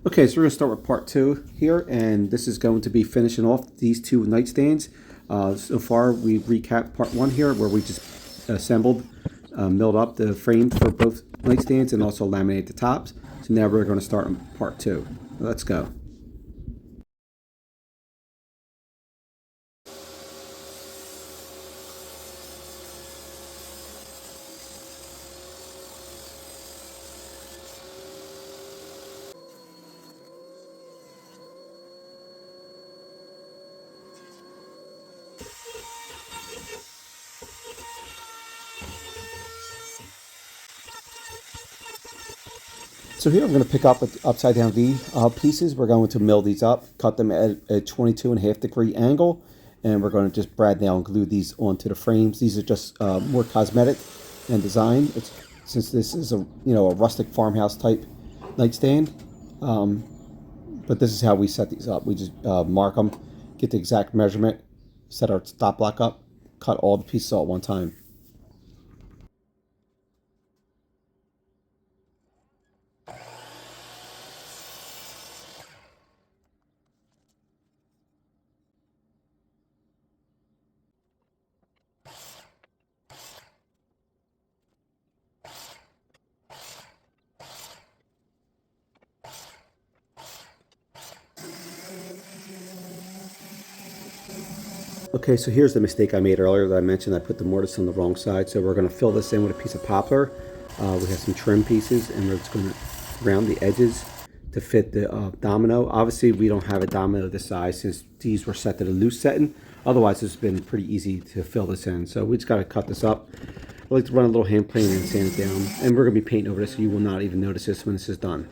Okay, so we're going to start with part two here, and this is going to be finishing off these two nightstands. So far, we recapped part one here, where we just assembled, milled up the frame for both nightstands and also laminated the tops. So now we're going to start on part two. Let's go. So here I'm going to pick up with upside down V pieces. We're going to mill these up, cut them at a 22.5 degree angle, and we're going to just brad nail and glue these onto the frames. These are just more cosmetic and design. Since this is a rustic farmhouse type nightstand, but this is how we set these up. We just mark them, get the exact measurement, set our stop block up, cut all the pieces all at one time. Okay, so here's the mistake I made earlier that I mentioned. I put the mortise on the wrong side, so we're going to fill this in with a piece of poplar. We have some trim pieces, and we're just going to round the edges to fit the domino. Obviously, we don't have a domino this size since these were set to the loose setting. Otherwise, it's been pretty easy to fill this in. So we just got to cut this up. I like to run a little hand plane and sand it down. And we're going to be painting over this, so you will not even notice this when this is done.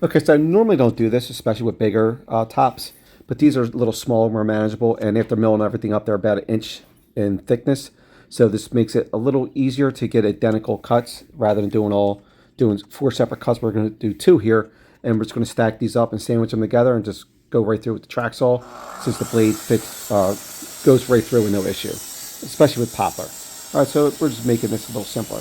Okay, so I normally don't do this, especially with bigger tops, but these are a little smaller, more manageable, and after milling everything up, they're about an inch in thickness. So this makes it a little easier to get identical cuts rather than doing four separate cuts. We're going to do two here, and we're just going to stack these up and sandwich them together and just go right through with the track saw, since the blade fits goes right through with no issue, especially with poplar. All right, so we're just making this a little simpler.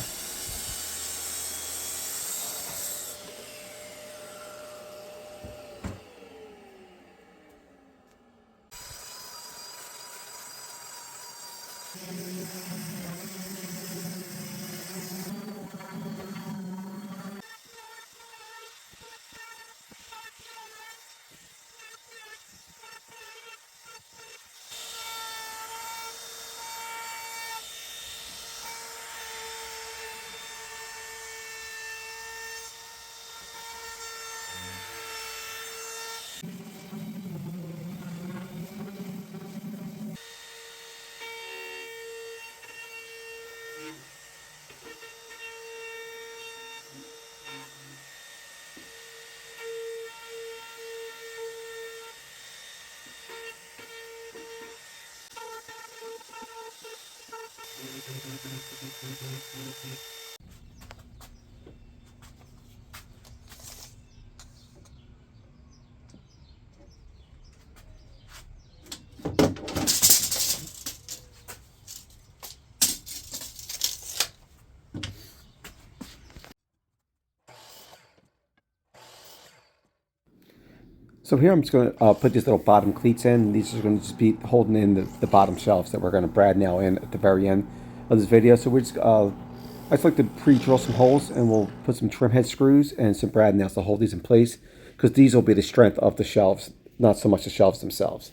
So here I'm just going to put these little bottom cleats in. These are going to just be holding in the bottom shelves that we're going to brad nail in at the very end of this video. So we're just, I just like to pre-drill some holes, and we'll put some trim head screws and some brad nails to hold these in place, because these will be the strength of the shelves, not so much the shelves themselves.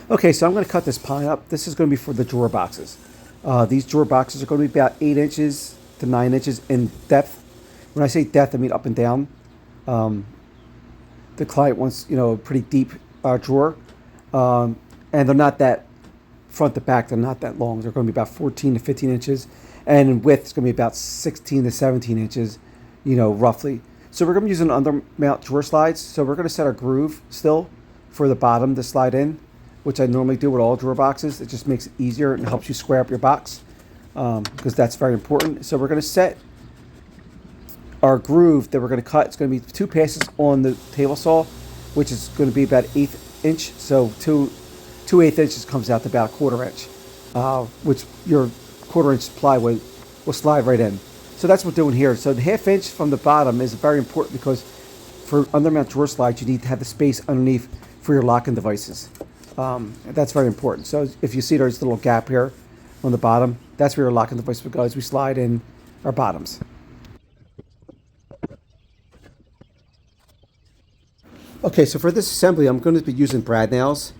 Okay, so I'm going to cut this pine up. This is going to be for the drawer boxes. These drawer boxes are going to be about 8 inches to 9 inches in depth. When I say depth, I mean up and down. The client wants, a pretty deep drawer, and they're not that front to back. They're not that long. They're going to be about 14 to 15 inches, and in width it's going to be about 16 to 17 inches, roughly. So we're going to be using undermount drawer slides. So we're going to set our groove still for the bottom to slide in, which I normally do with all drawer boxes. It just makes it easier and helps you square up your box, because that's very important. So we're going to set our groove that we're going to cut. It's going to be 2 passes on the table saw, which is going to be about 1/8 inch. So 2/8 inches comes out to about 1/4 inch, which your 1/4 inch plywood will slide right in. So that's what we're doing here. So the 1/2 inch from the bottom is very important, because for undermount drawer slides, you need to have the space underneath for your locking devices. That's very important. So if you see there's a little gap here on the bottom, that's where your locking device would go as we slide in our bottoms. Okay, so for this assembly, I'm going to be using brad nails,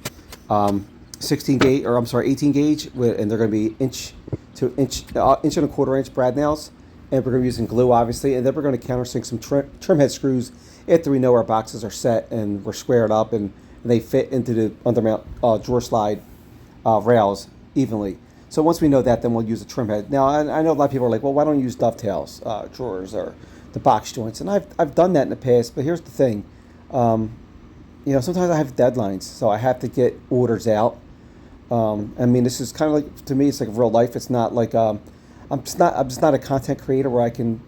16 gauge, or I'm sorry, 18 gauge, and they're going to be inch to inch, inch and a 1/4 inch brad nails, and we're going to be using glue, obviously, and then we're going to countersink some trim head screws after we know our boxes are set and we're squared up and they fit into the undermount drawer slide rails evenly. So once we know that, then we'll use a trim head. Now, I know a lot of people are like, well, why don't you use dovetails drawers or the box joints? And I've done that in the past, but here's the thing. Sometimes I have deadlines, so I have to get orders out. I mean, this is kind of like, to me, it's like real life. It's not like I'm just not a content creator where I can,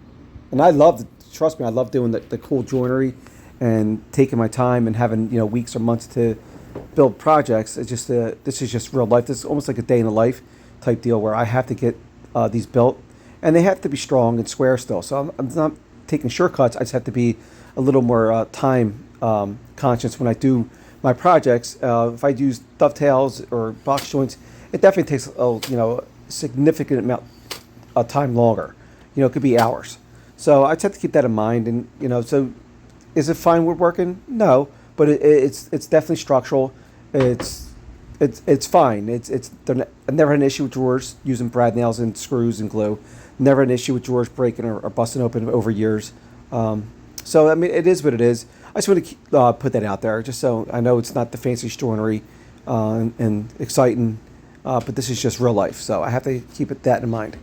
and I love, trust me, I love doing the cool joinery and taking my time and having weeks or months to build projects. It's just this is just real life. This is almost like a day in the life type deal where I have to get these built, and they have to be strong and square still. So I'm not taking shortcuts. I just have to be a little more time conscious when I do my projects. If I use dovetails or box joints, it definitely takes a significant amount of time longer. It could be hours. So I just have to keep that in mind. And so is it fine woodworking? No, but it's definitely structural. It's it's fine. I never had an issue with drawers using brad nails and screws and glue. Never an issue with drawers breaking or busting open over years. So I mean, it is what it is. I just want to put that out there, just so I know it's not the fancy joinery and exciting, but this is just real life. So I have to keep that in mind.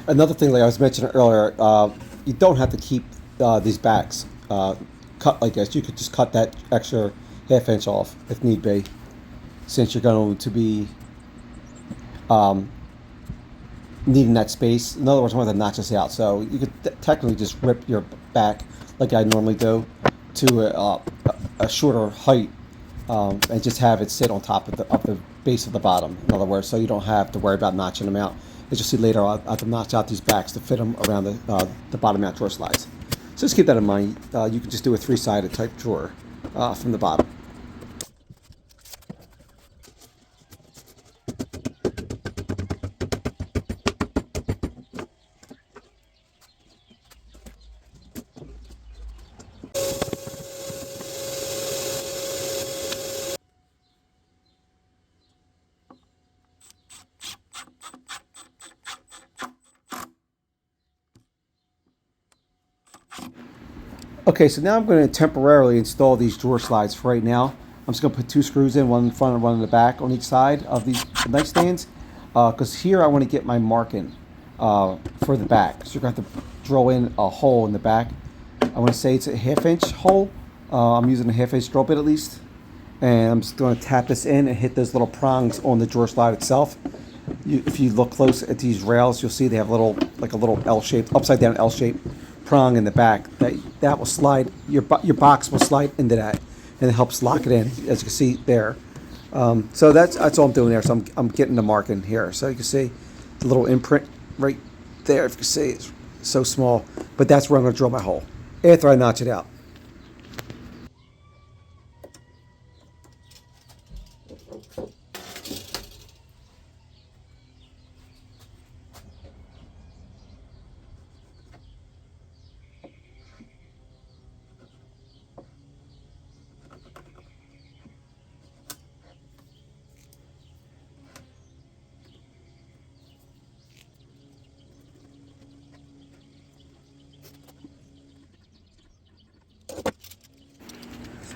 Another thing, like I was mentioning earlier, you don't have to keep these backs cut like this. You could just cut that extra half inch off if need be, since you're going to be needing that space. In other words, I want to notch this out. So you could technically just rip your back like I normally do to a shorter height and just have it sit on top of the base of the bottom. In other words, so you don't have to worry about notching them out. As you'll see later, I'll have to notch out these backs to fit them around the bottom mount drawer slides. So just keep that in mind. You can just do a three-sided type drawer from the bottom. Okay, so now I'm going to temporarily install these drawer slides for right now. I'm just going to put two screws in, one in front and one in the back on each side of these nightstands. Because here I want to get my marking for the back. So you're going to have to drill in a hole in the back. I want to say it's a half-inch hole. I'm using a half-inch drill bit at least. And I'm just going to tap this in and hit those little prongs on the drawer slide itself. If you look close at these rails, you'll see they have like a little L-shaped, upside down L-shaped prong in the back. That will slide, your box will slide into that, and it helps lock it in, as you can see there. So that's all I'm doing there. So I'm getting the mark in here. So you can see the little imprint right there. If you can see, it's so small, but that's where I'm going to drill my hole after I notch it out.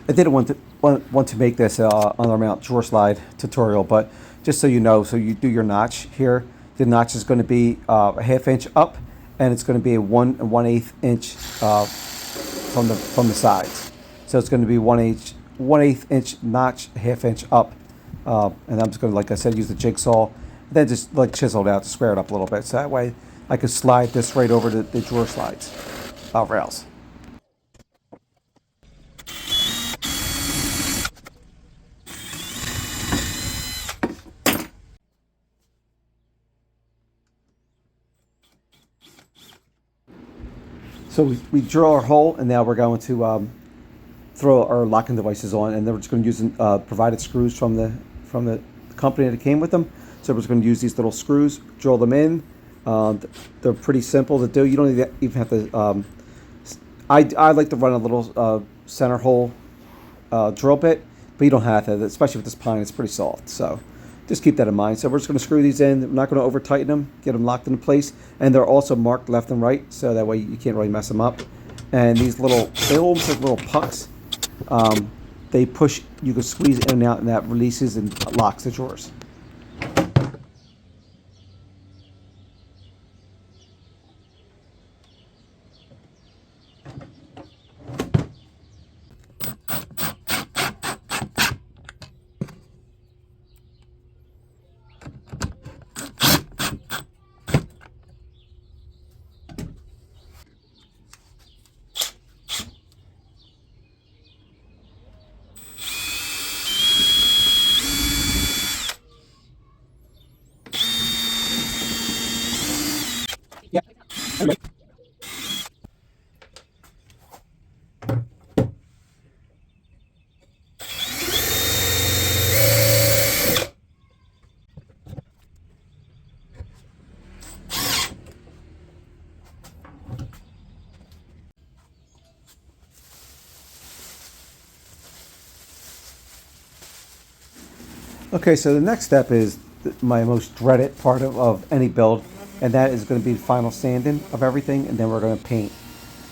I didn't want to make this on mount drawer slide tutorial, but just so you know, so you do your notch here. The notch is going to be a half-inch up, and it's going to be a 1/8 inch from the sides. So it's going to be 1/8 inch notch, half-inch up, and I'm just going to, like I said, use the jigsaw, and then just like chisel it out to square it up a little bit. So that way I can slide this right over the drawer slides rails. So we drill our hole, and now we're going to throw our locking devices on, and then we're just going to use provided screws from the company that came with them. So we're just going to use these little screws, drill them in. They're pretty simple to do. You don't even have to. I like to run a little center hole drill bit, but you don't have to, especially with this pine. It's pretty soft, so just keep that in mind. So we're just going to screw these in. We're not going to over tighten them, get them locked into place, and they're also marked left and right, so that way you can't really mess them up. And these they almost like little pucks. They push. You can squeeze in and out, and that releases and locks the drawers. Yeah. Okay, so the next step is my most dreaded part of any build, and that is going to be the final sanding of everything, and then we're going to paint.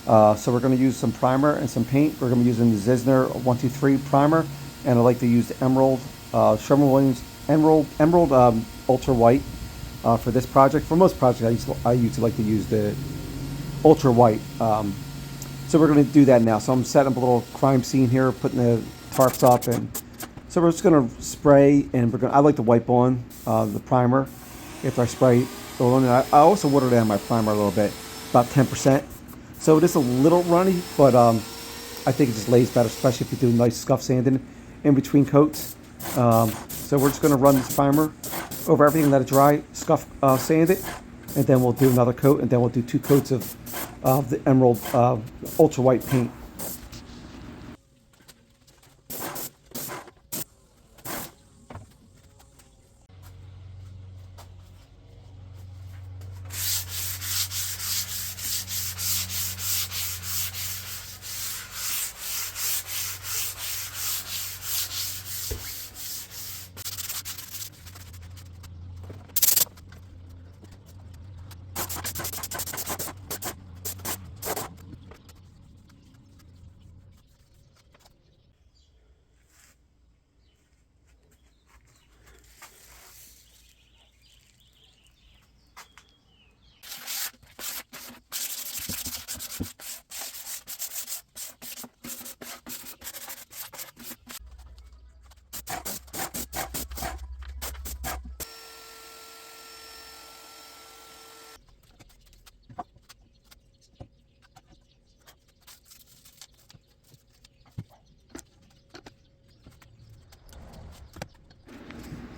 So we're going to use some primer and some paint. We're going to be using the Zizner 123 primer, and I like to use the Emerald, Sherwin-Williams Emerald Ultra White for this project. For most projects, I used to like to use the Ultra White. So we're going to do that now. So I'm setting up a little crime scene here, putting the tarps up, and so we're just going to spray, and I like to wipe on the primer after I spray it on. I also water down my primer a little bit, about 10%. So it is a little runny, but I think it just lays better, especially if you do nice scuff sanding in between coats. So we're just going to run this primer over everything, let it dry, scuff sand it, and then we'll do another coat, and then we'll do 2 coats of the Emerald Ultra White paint.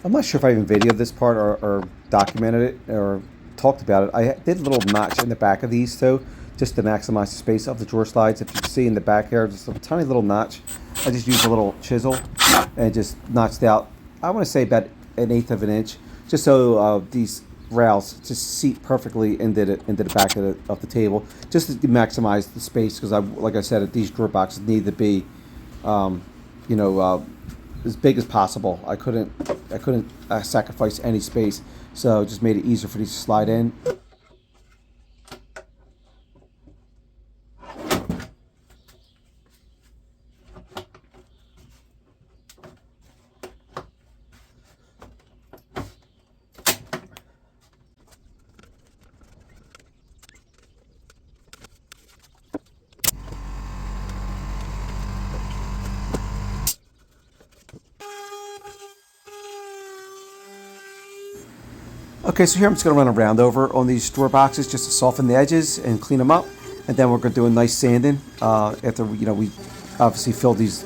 I'm not sure if I even videoed this part or documented it or talked about it. I did a little notch in the back of these too, just to maximize the space of the drawer slides. If you can see in the back here, just a tiny little notch. I just used a little chisel and just notched out, I want to say about 1/8 of an inch, just so these rails just seat perfectly into the back of the table, just to maximize the space. Because like I said, these drawer boxes need to be, you know, as big as possible. I couldn't sacrifice any space, so it just made it easier for these to slide in. Okay, so here I'm just going to run a round over on these drawer boxes just to soften the edges and clean them up, and then we're going to do a nice sanding after we obviously filled these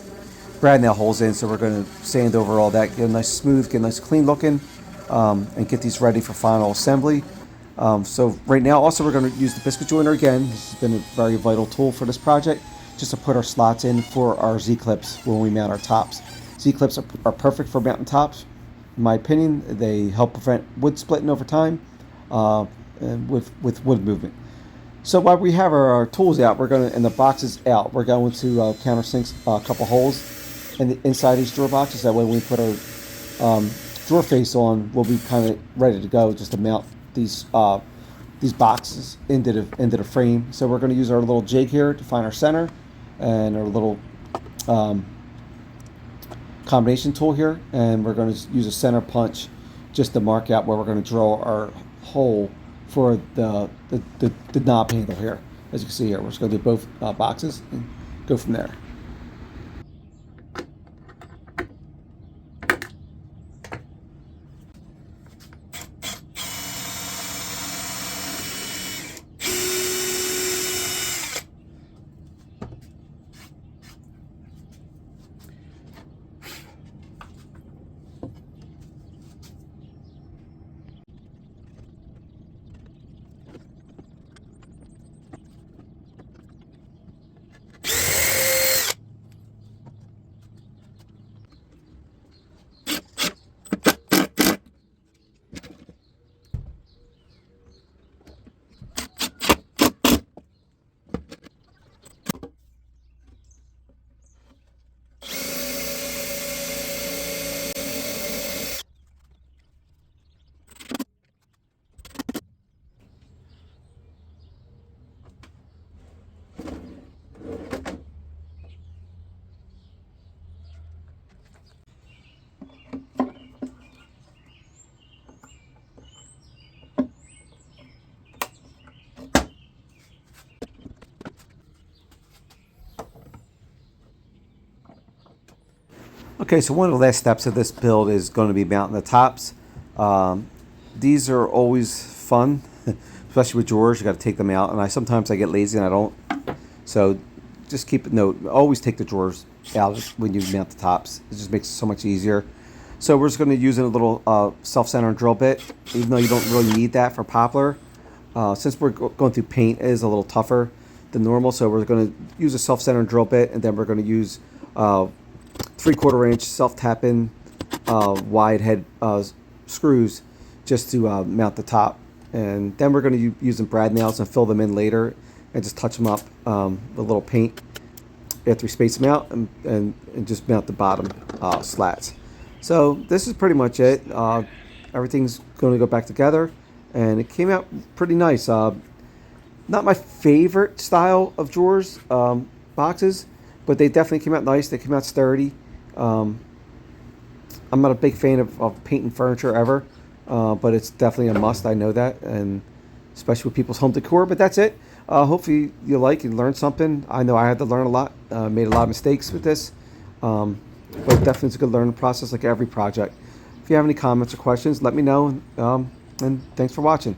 brad nail holes in. So we're going to sand over all that, get a nice smooth, get a nice clean looking, and get these ready for final assembly. So right now, also we're going to use the biscuit joiner again. This has been a very vital tool for this project, just to put our slots in for our Z-clips when we mount our tops. Z-clips are perfect for mounting tops. In my opinion, they help prevent wood splitting over time and with wood movement. So while we have our tools out, we're going to, and the boxes out, we're going to countersink a couple holes in the inside these drawer boxes. That way when we put our drawer face on, we'll be kind of ready to go just to mount these boxes into the frame. So we're going to use our little jig here to find our center, and our little combination tool here, and we're going to use a center punch just to mark out where we're going to draw our hole for the knob handle here. As you can see here, we're just going to do both boxes and go from there. Okay, so one of the last steps of this build is going to be mounting the tops. These are always fun, especially with drawers. You got to take them out, and sometimes I get lazy and I don't. So just keep a note. Always take the drawers out when you mount the tops. It just makes it so much easier. So we're just going to use a little self-centering drill bit, even though you don't really need that for poplar. Since we're going through paint, it is a little tougher than normal. So we're going to use a self-centering drill bit, and then we're going to use 3/4 inch self-tapping wide head screws just to mount the top. And then we're going to use some brad nails and fill them in later and just touch them up with a little paint after we space them out, and just mount the bottom slats. So this is pretty much it. Everything's going to go back together, and it came out pretty nice. Not my favorite style of drawers, boxes, but they definitely came out nice. They came out sturdy. I'm not a big fan of painting furniture ever, but it's definitely a must. I know that, and especially with people's home decor. But that's it. Hopefully you like and learn something. I know I had to learn a lot. Made a lot of mistakes with this, but definitely it's a good learning process like every project. If you have any comments or questions, let me know. And thanks for watching.